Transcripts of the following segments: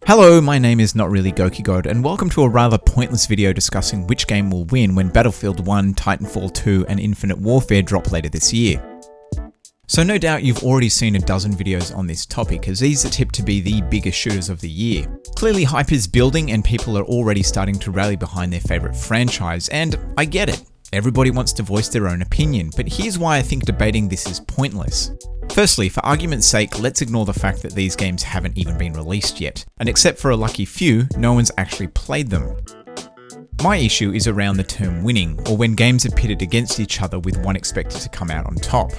Hello, my name is Not Really Goukigod, and welcome to a rather pointless video discussing which game will win when Battlefield 1, Titanfall 2 and Infinite Warfare drop later this year. So no doubt you've already seen a dozen videos on this topic, as these are tipped to be the biggest shooters of the year. Clearly hype is building and people are already starting to rally behind their favourite franchise, and I get it. Everybody wants to voice their own opinion, but here's why I think debating this is pointless. Firstly, for argument's sake, let's ignore the fact that these games haven't even been released yet, and except for a lucky few, no one's actually played them. My issue is around the term winning, or when games are pitted against each other with one expected to come out on top.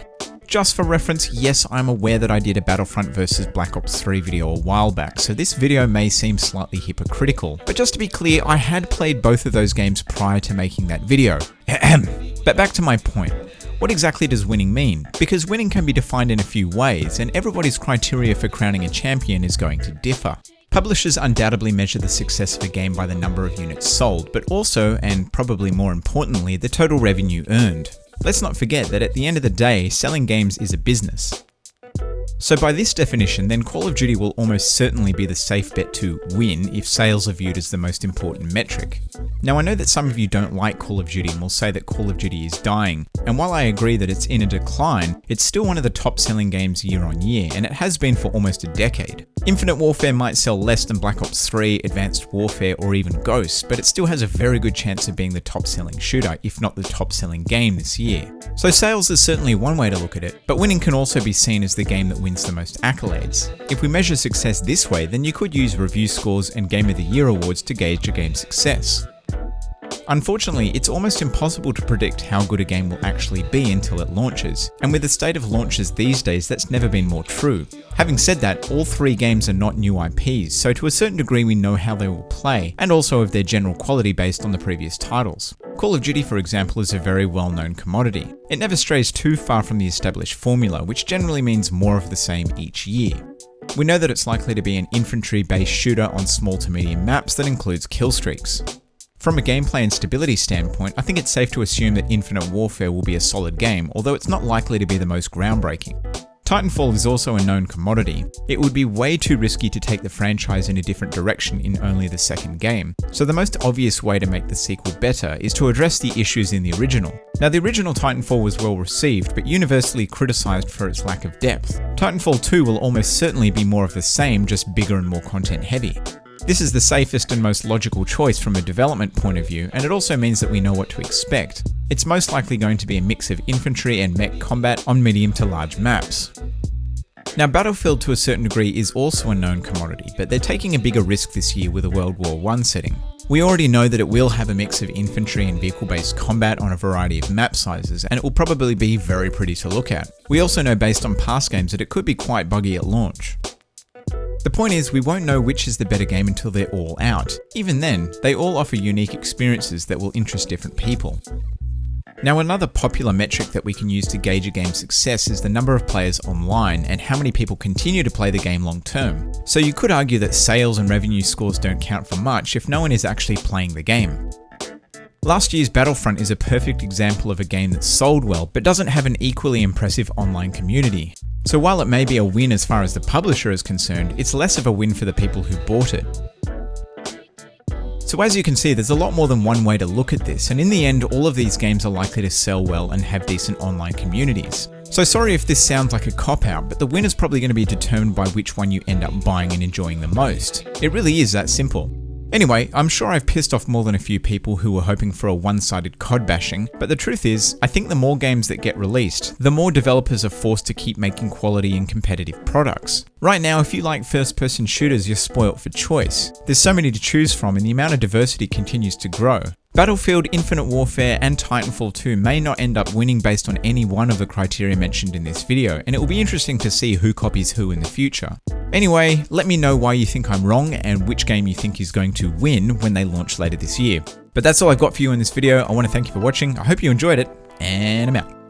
Just for reference, yes, I'm aware that I did a Battlefront vs Black Ops 3 video a while back, so this video may seem slightly hypocritical, but just to be clear, I had played both of those games prior to making that video. But back to my point. What exactly does winning mean? Because winning can be defined in a few ways, and everybody's criteria for crowning a champion is going to differ. Publishers undoubtedly measure the success of a game by the number of units sold, but also, and probably more importantly, the total revenue earned. Let's not forget that at the end of the day, selling games is a business. So by this definition, then Call of Duty will almost certainly be the safe bet to win if sales are viewed as the most important metric. Now I know that some of you don't like Call of Duty and will say that Call of Duty is dying, and while I agree that it's in a decline, it's still one of the top selling games year on year, and it has been for almost a decade. Infinite Warfare might sell less than Black Ops 3, Advanced Warfare, or even Ghosts, but it still has a very good chance of being the top selling shooter, if not the top selling game this year. So sales is certainly one way to look at it, but winning can also be seen as the game that wins the most accolades. If we measure success this way, then you could use review scores and Game of the Year awards to gauge a game's success. Unfortunately, it's almost impossible to predict how good a game will actually be until it launches, and with the state of launches these days, that's never been more true. Having said that, all three games are not new IPs, so to a certain degree we know how they will play, and also of their general quality based on the previous titles. Call of Duty, for example, is a very well-known commodity. It never strays too far from the established formula, which generally means more of the same each year. We know that it's likely to be an infantry-based shooter on small to medium maps that includes kill streaks. From a gameplay and stability standpoint, I think it's safe to assume that Infinite Warfare will be a solid game, although it's not likely to be the most groundbreaking. Titanfall is also a known commodity. It would be way too risky to take the franchise in a different direction in only the second game, so the most obvious way to make the sequel better is to address the issues in the original. Now the original Titanfall was well received, but universally criticised for its lack of depth. Titanfall 2 will almost certainly be more of the same, just bigger and more content heavy. This is the safest and most logical choice from a development point of view, and it also means that we know what to expect. It's most likely going to be a mix of infantry and mech combat on medium to large maps. Now Battlefield to a certain degree is also a known commodity, but they're taking a bigger risk this year with a World War I setting. We already know that it will have a mix of infantry and vehicle-based combat on a variety of map sizes, and it will probably be very pretty to look at. We also know based on past games that it could be quite buggy at launch. The point is, we won't know which is the better game until they're all out. Even then, they all offer unique experiences that will interest different people. Now another popular metric that we can use to gauge a game's success is the number of players online and how many people continue to play the game long term. So you could argue that sales and revenue scores don't count for much if no one is actually playing the game. Last year's Battlefront is a perfect example of a game that sold well, but doesn't have an equally impressive online community. So while it may be a win as far as the publisher is concerned, it's less of a win for the people who bought it. So as you can see, there's a lot more than one way to look at this, and in the end, all of these games are likely to sell well and have decent online communities. So sorry if this sounds like a cop-out, but the win is probably going to be determined by which one you end up buying and enjoying the most. It really is that simple. Anyway, I'm sure I've pissed off more than a few people who were hoping for a one-sided COD bashing, but the truth is, I think the more games that get released, the more developers are forced to keep making quality and competitive products. Right now, if you like first-person shooters, you're spoilt for choice. There's so many to choose from and the amount of diversity continues to grow. Battlefield, Infinite Warfare, and Titanfall 2 may not end up winning based on any one of the criteria mentioned in this video, and it will be interesting to see who copies who in the future. Anyway, let me know why you think I'm wrong and which game you think is going to win when they launch later this year. But that's all I've got for you in this video. I want to thank you for watching, I hope you enjoyed it, and I'm out.